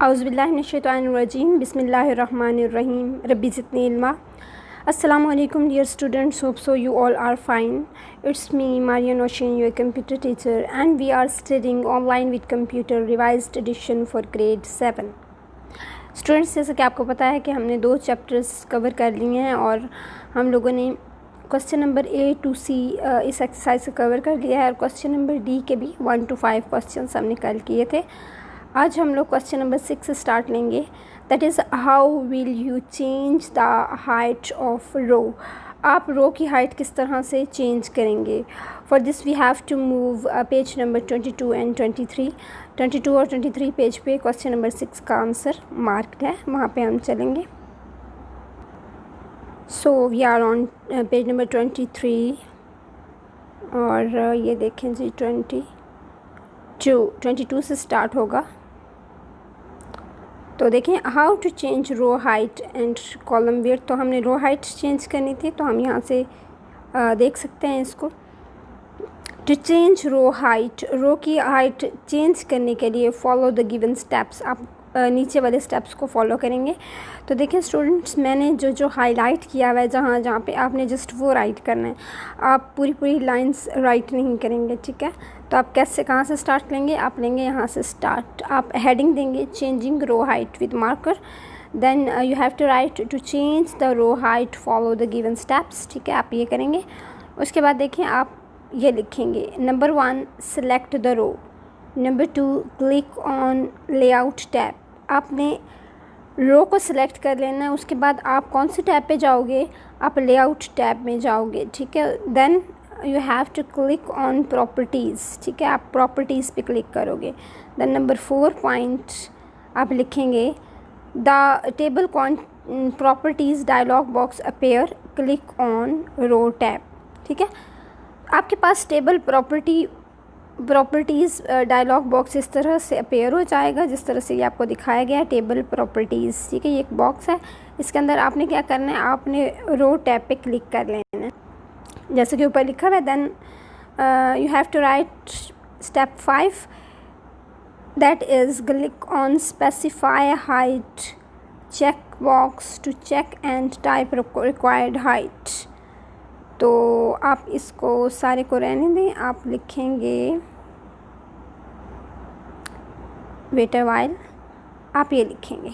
औज़ुबिल्लाहिमिनश्शैतानिर्रजीम बिस्मिल्लाहिर्रहमानिर्रहीम रब्बी ज़िदनी इल्मा। Assalamu alaikum dear students, hope so you all are fine. It's me Maria Nosheen, your computer teacher, and we are studying online with computer revised edition for grade 7. Students, जैसे कि आपको पता है कि हमने 2 chapters cover कर लिए हैं और हम लोगों ने question number A to C इस एक्सरसाइज से कवर कर लिया है और क्वेश्चन नंबर D के भी 1 to 5 क्वेश्चन हमने कल किए थे। आज हम लोग क्वेश्चन नंबर 6 से स्टार्ट लेंगे, that is how will you change the height of row. आप रो की हाइट किस तरह से चेंज करेंगे। For this we have to move page number 22 and 23। 22 और 23 पेज पे क्वेश्चन नंबर 6 का आंसर मार्क्ड है, वहाँ पे हम चलेंगे। So we are on page number 23 और ये देखें जी 22 से स्टार्ट होगा। तो देखें how to change row height and column weight. तो हमने रो हाइट चेंज करनी थी, तो हम यहाँ से देख सकते हैं इसको। टू चेंज रो हाइट, रो की हाइट चेंज करने के लिए फॉलो द गिवन स्टेप्स। आप नीचे वाले स्टेप्स को फॉलो करेंगे। तो देखें स्टूडेंट्स, मैंने जो हाईलाइट किया हुआ है जहाँ पे आपने जस्ट वो राइट करना है, आप पूरी लाइंस राइट नहीं करेंगे, ठीक है। तो आप कैसे कहाँ से स्टार्ट लेंगे, आप लेंगे यहाँ से स्टार्ट। आप हेडिंग देंगे changing row height with marker, then you have to write to change the row height follow the given steps, ठीक है। आप ये करेंगे। उसके बाद देखें आप ये लिखेंगे number 1 select the row, number 2 click on layout tab. आपने रो को सिलेक्ट कर लेना है। उसके बाद आप कौन से टैब पे जाओगे, आप लेआउट टैब में जाओगे, ठीक है। Then you have to click on properties, ठीक है। आप प्रॉपर्टीज़ पे क्लिक करोगे। देन नंबर 4 पॉइंट आप लिखेंगे the table properties dialog box appear, click on row tab, ठीक है। आपके पास टेबल प्रॉपर्टीज़ डायलॉग बॉक्स इस तरह से अपेयर हो जाएगा, जिस तरह से ये आपको दिखाया गया है टेबल प्रॉपर्टीज़, ठीक है। ये एक बॉक्स है, इसके अंदर आपने क्या करना है, आपने रो टैब पे क्लिक कर लेना है जैसे कि ऊपर लिखा हुआ है। Then you have to write step 5, that is click on specify height check box to check and type required height. तो आप इसको सारे को रहने दें। आप लिखेंगे वेट अ व्हाइल, आप ये लिखेंगे,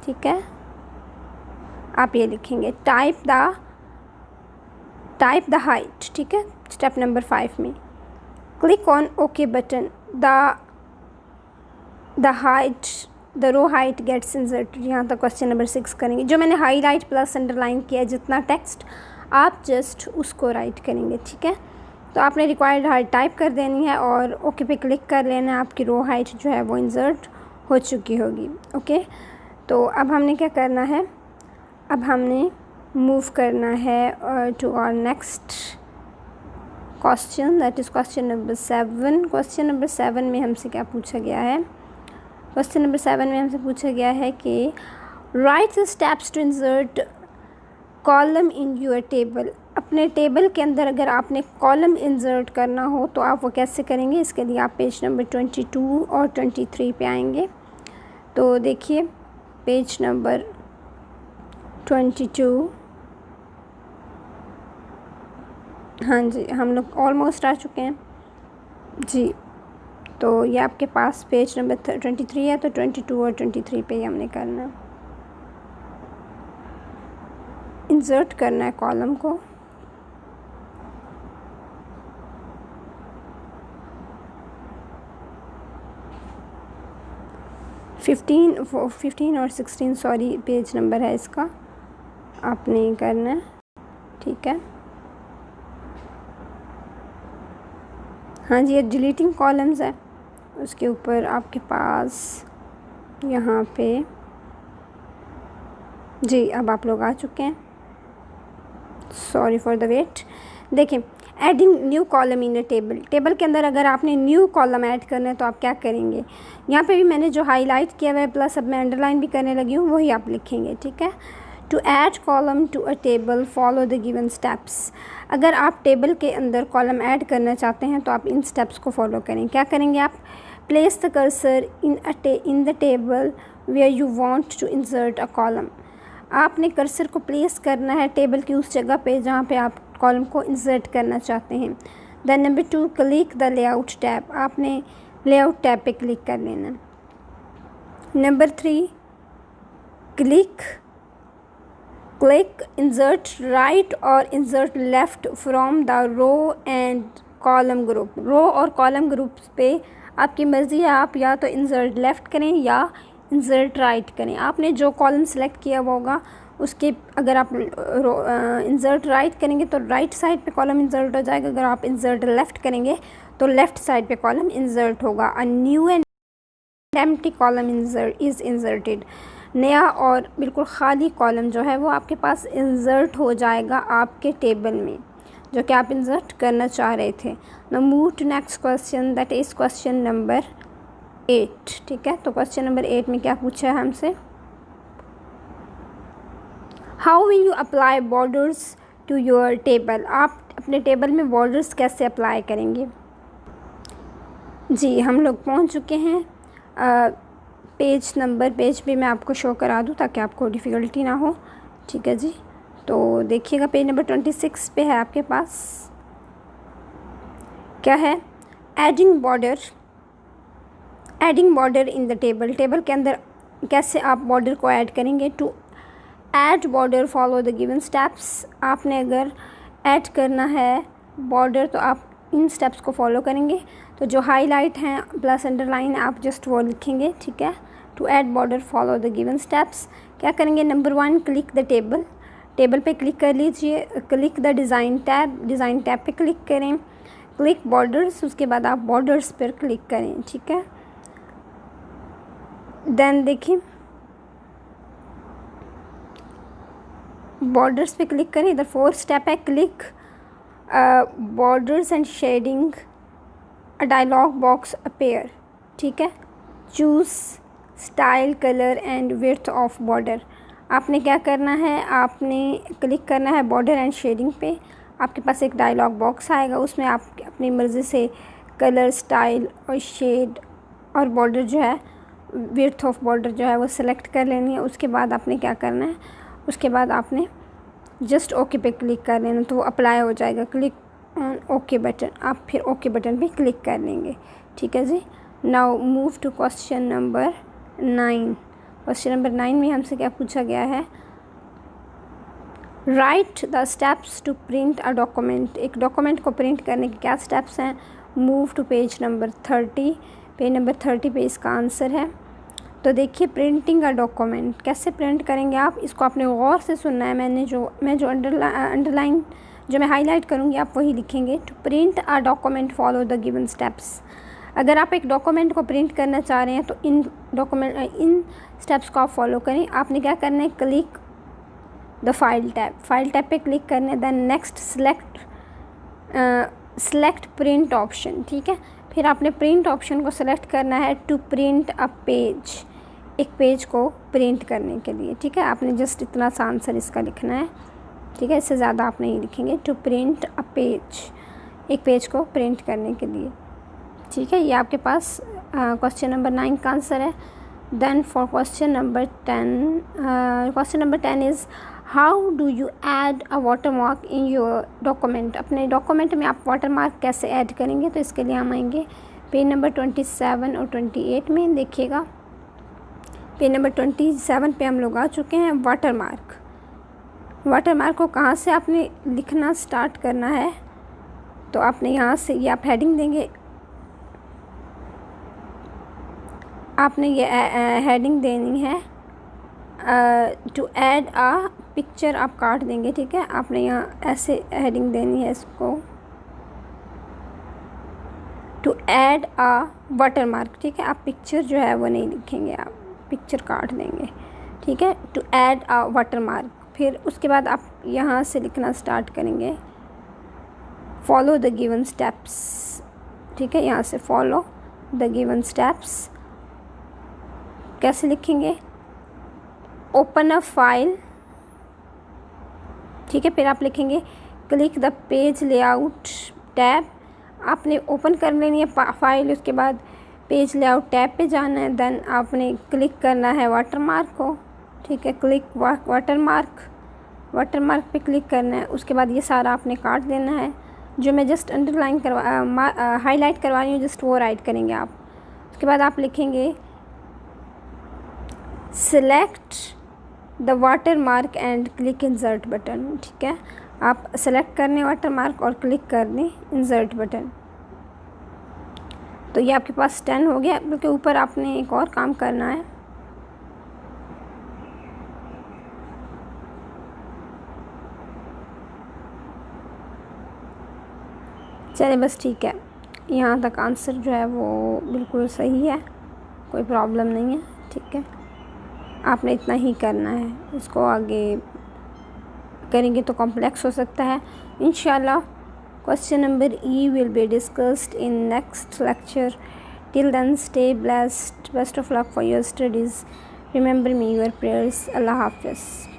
ठीक है। आप ये लिखेंगे टाइप द हाइट, ठीक है। स्टेप नंबर 5 में click on okay button, the row height gets inserted. यहाँ तक क्वेश्चन नंबर 6 करेंगे। जो मैंने हाईलाइट प्लस अंडरलाइन किया है, जितना टेक्स्ट आप जस्ट उसको राइट करेंगे, ठीक है। तो आपने रिक्वायर्ड हाइट टाइप कर देनी है और ओके पे क्लिक कर लेना है। आपकी रो हाइट जो है वो इंसर्ट हो चुकी होगी, ओके। तो अब हमने क्या करना है, अब हमने मूव करना है to our next question, that is question number 7। Question number 7 में हमसे क्या पूछा गया है, क्वेश्चन नंबर 7 में हमसे पूछा गया है कि write the steps to insert column in your table. अपने टेबल के अंदर अगर आपने कॉलम इंसर्ट करना हो तो आप वो कैसे करेंगे। इसके लिए आप पेज नंबर 22 और 23 पे आएंगे। तो देखिए पेज नंबर 22, हाँ जी, हम लोग ऑलमोस्ट आ चुके हैं जी। तो ये आपके पास पेज नंबर 23 है, तो 22 और 23 पे ही हमने करना है, इंसर्ट करना है कॉलम को। फिफ्टीन और 16 सॉरी पेज नंबर है इसका, आपने करना है, ठीक है। हाँ जी, ये डिलीटिंग कॉलम्स है, उसके ऊपर आपके पास यहाँ पे जी। अब आप लोग आ चुके हैं, सॉरी फॉर द वेट। देखें adding new column in a table, table के अंदर अगर आपने न्यू कॉलम ऐड करना है तो आप क्या करेंगे। यहाँ पे भी मैंने जो हाईलाइट किया हुआ है प्लस अब मैं अंडरलाइन भी करने लगी हूँ, वही आप लिखेंगे, ठीक है। To add column to a table follow the given steps. अगर आप टेबल के अंदर कॉलम ऐड करना चाहते हैं तो आप इन स्टेप्स को फॉलो करें। क्या करेंगे आप, place the cursor in the table where you want to insert a column. आपने कर्सर को प्लेस करना है टेबल की उस जगह पे जहाँ पे आप कॉलम को इंसर्ट करना चाहते हैं। Then number 2, click the layout tab. आपने लेआउट टैब पे क्लिक कर लेना। नंबर 3, क्लिक इंसर्ट राइट और insert left from the row and column group. Row और कॉलम ग्रुप पे आपकी मर्ज़ी है, आप या तो इंसर्ट लेफ़्ट करें या इंसर्ट राइट करें। आपने जो कॉलम सेलेक्ट किया हुआ होगा उसके अगर आप इंसर्ट राइट करेंगे तो राइट साइड पे कॉलम इंसर्ट हो जाएगा। अगर आप इंसर्ट लेफ़्ट करेंगे तो लेफ़्ट साइड पे कॉलम इंसर्ट होगा। A new and empty column is inserted. नया और बिल्कुल ख़ाली कॉलम जो है वो आपके पास इंसर्ट हो जाएगा आपके टेबल में जो कि आप इंसर्ट करना चाह रहे थे। Now move to next question, that is question number 8। ठीक है, तो क्वेश्चन नंबर 8 में क्या पूछा है हमसे? How will you apply borders to your table. आप अपने टेबल में बॉर्डर्स कैसे अप्लाई करेंगे? जी, हम लोग पहुंच चुके हैं पेज भी मैं आपको शो करा दूं ताकि आपको डिफ़िकल्टी ना हो। ठीक है जी, तो देखिएगा पेज नंबर 26 पे है आपके पास। क्या है? Adding border in the table. Table के अंदर कैसे आप बॉर्डर को ऐड करेंगे? To add border follow the given steps. आपने अगर ऐड करना है बॉर्डर तो आप इन स्टेप्स को फॉलो करेंगे। तो जो हाईलाइट हैं प्लस अंडरलाइन आप जस्ट वो लिखेंगे। ठीक है, to add border follow the given steps. क्या करेंगे? नंबर 1, क्लिक द टेबल पे क्लिक कर लीजिए। क्लिक द डिज़ाइन टैब पे क्लिक करें। क्लिक बॉर्डर्स, उसके बाद आप बॉर्डर्स पर क्लिक करें। ठीक है, देन देखिए बॉर्डर्स पे क्लिक करें। इधर 4th स्टेप है, click borders and shading. A dialog box appear. ठीक है, choose style, colour and width of border. आपने क्या करना है? आपने क्लिक करना है बॉर्डर एंड शेडिंग पे। आपके पास एक डायलॉग बॉक्स आएगा, उसमें आप अपनी मर्ज़ी से कलर, स्टाइल और शेड और बॉर्डर जो है, विड्थ ऑफ बॉर्डर जो है वो सिलेक्ट कर लेनी है। उसके बाद आपने क्या करना है? उसके बाद आपने जस्ट ओके पे क्लिक कर लेना, तो वो अप्लाई हो जाएगा। क्लिक ऑन ओके बटन, आप फिर ओके बटन पे क्लिक कर लेंगे। ठीक है जी, now move to question number 9। Question number 9 में हमसे क्या पूछा गया है? Write the steps to print a document. एक डॉक्यूमेंट को प्रिंट करने के क्या स्टेप्स हैं? Move to page number 30। Page number 30 पे इसका आंसर है। तो देखिए, प्रिंटिंग अ डॉक्यूमेंट कैसे प्रिंट करेंगे आप, इसको आपने गौर से सुनना है। मैं जो अंडरलाइन जो मैं हाईलाइट करूँगी आप वही लिखेंगे। To print a document follow the given steps. अगर आप एक डॉक्यूमेंट को प्रिंट करना चाह रहे हैं तो इन स्टेप्स को आप फॉलो करें। आपने क्या करना है? क्लिक द फाइल टैब पे क्लिक करना है। Then next select print option. ठीक है, फिर आपने प्रिंट ऑप्शन को सेलेक्ट करना है। टू प्रिंट अ पेज, एक पेज को प्रिंट करने के लिए। ठीक है, आपने जस्ट इतना सा आंसर इसका लिखना है। ठीक है, इससे ज़्यादा आप नहीं लिखेंगे। टू प्रिंट अ पेज, एक पेज को प्रिंट करने के लिए। ठीक है, ये आपके पास क्वेश्चन नंबर 9 का आंसर है। Then for question number 10 is how do you add a watermark in your document. अपने डॉक्यूमेंट में आप वाटरमार्क कैसे ऐड करेंगे? तो इसके लिए हम आएंगे पेज नंबर 27 और 28 में। देखिएगा, पेज नंबर 27 पे हम लोग आ चुके हैं। वाटरमार्क को कहाँ से आपने लिखना स्टार्ट करना है? तो आपने यहाँ से ये आप हेडिंग देंगे। आपने ये हेडिंग देनी है टू ऐड आ पिक्चर, आप काट देंगे। ठीक है, आपने यहाँ ऐसे हेडिंग देनी है इसको, टू ऐड आ वाटरमार्क। ठीक है, आप पिक्चर जो है वो नहीं लिखेंगे, आप पिक्चर काट देंगे। ठीक है, टू ऐड आ वाटरमार्क। फिर उसके बाद आप यहाँ से लिखना स्टार्ट करेंगे फॉलो द गिवन स्टेप्स। ठीक है, यहाँ से फॉलो द गिवन स्टेप्स कैसे लिखेंगे? Open a file. ठीक है, फिर आप लिखेंगे click the page layout tab. आपने ओपन कर लेनी है फाइल। उसके बाद पेज लेआउट टैब पे जाना है, देन आपने क्लिक करना है वाटरमार्क को, ठीक है, क्लिक वाटरमार्क पे क्लिक करना है। उसके बाद ये सारा आपने काट देना है। जो मैं जस्ट अंडरलाइन हाईलाइट करवा रही हूँ जस्ट वो राइट करेंगे आप। उसके बाद आप लिखेंगे select the watermark and click insert button, ठीक है। आप सेलेक्ट करने वाटरमार्क और क्लिक कर दें इंसर्ट बटन। तो ये आपके पास 10 हो गया। बल्कि ऊपर आपने एक और काम करना है, चले बस ठीक है, यहाँ तक आंसर जो है वो बिल्कुल सही है, कोई प्रॉब्लम नहीं है, ठीक है। आपने इतना ही करना है, इसको आगे करेंगे तो कॉम्प्लेक्स हो सकता है। इंशाल्लाह question number E will be discussed in next lecture. Till then stay blessed, best of luck for your studies, remember me your prayers. अल्लाह हाफ़िज़।